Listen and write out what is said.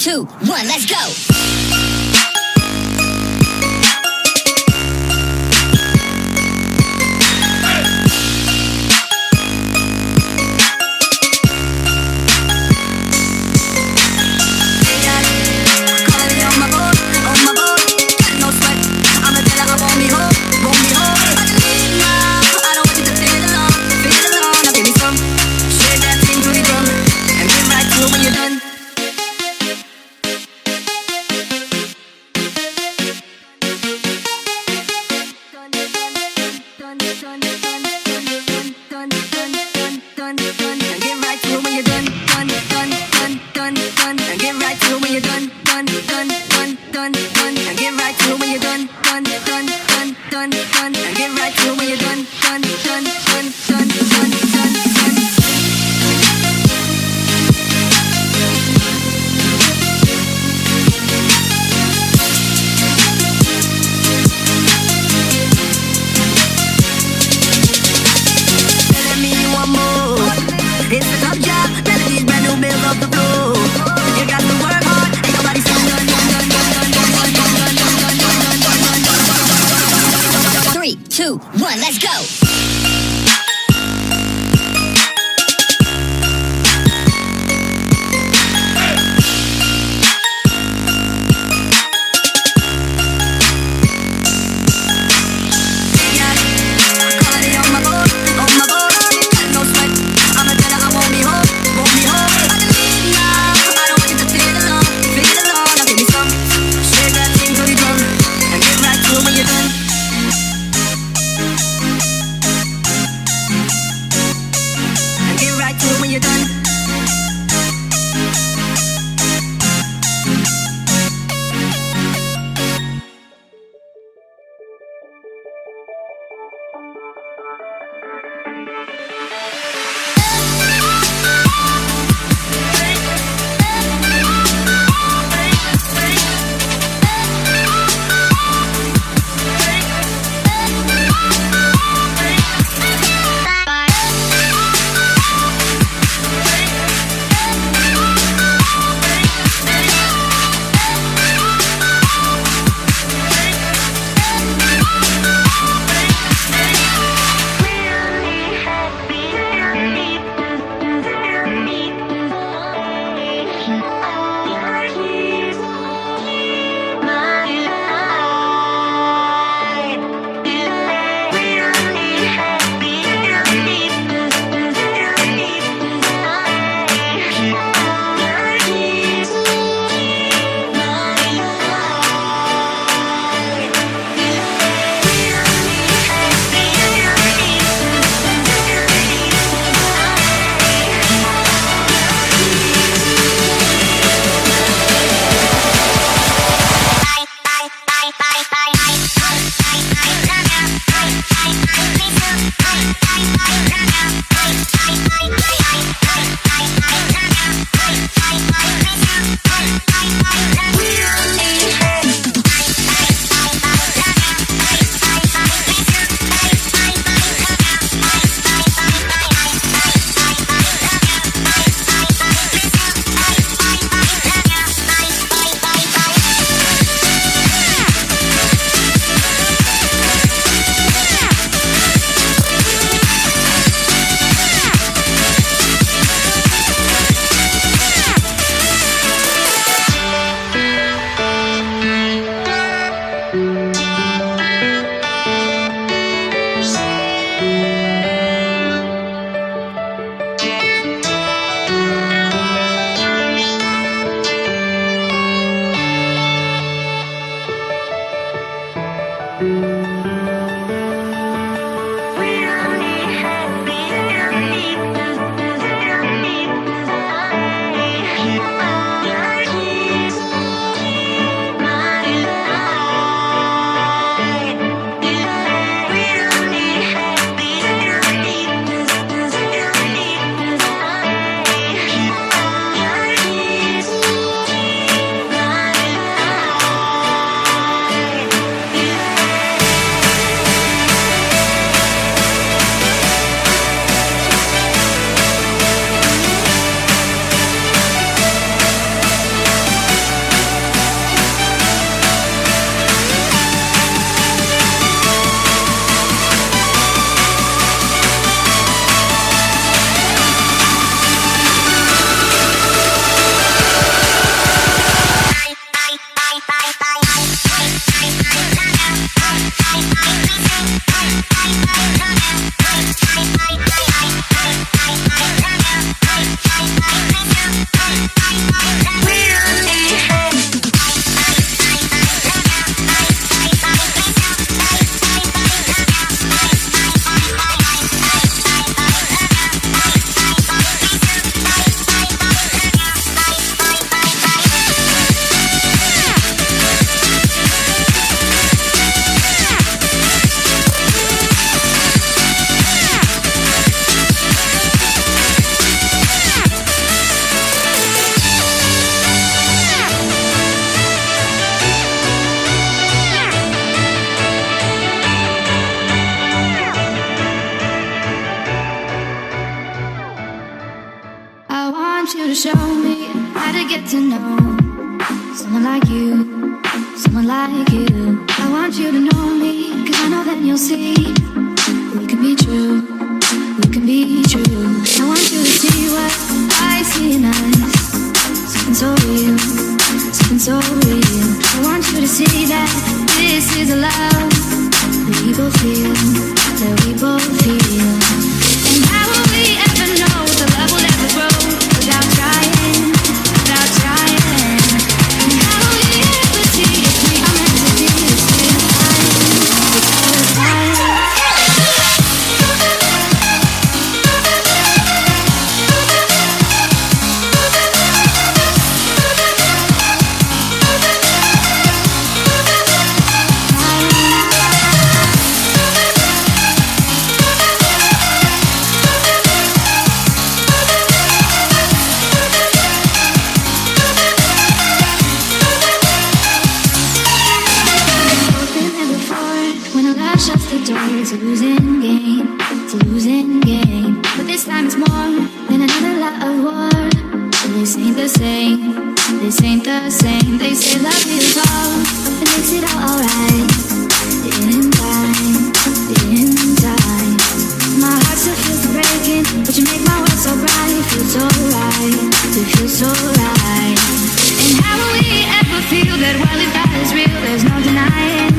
Two, one, let's to show me how to get to know someone like you, someone like you. I want you to know me, 'cause I know then you'll see we can be true, we can be true. I want you to see what I see in us, something so real, something so real. I want you to see that this is a love that we both feel, that we both feel. And how will we ever know the love will ever grow without trying, without trying? And how will we ever see if we are meant to be the same time? Shuts the door, it's a losing game, it's a losing game. But this time it's more than another lot of war. And this ain't the same, this ain't the same. They say love is all, it makes it all alright. In time, in time. My heart still feels breaking, but you make my world so bright. It feels so right, it feels so right. And how will we ever feel that while if that is real, there's no denying?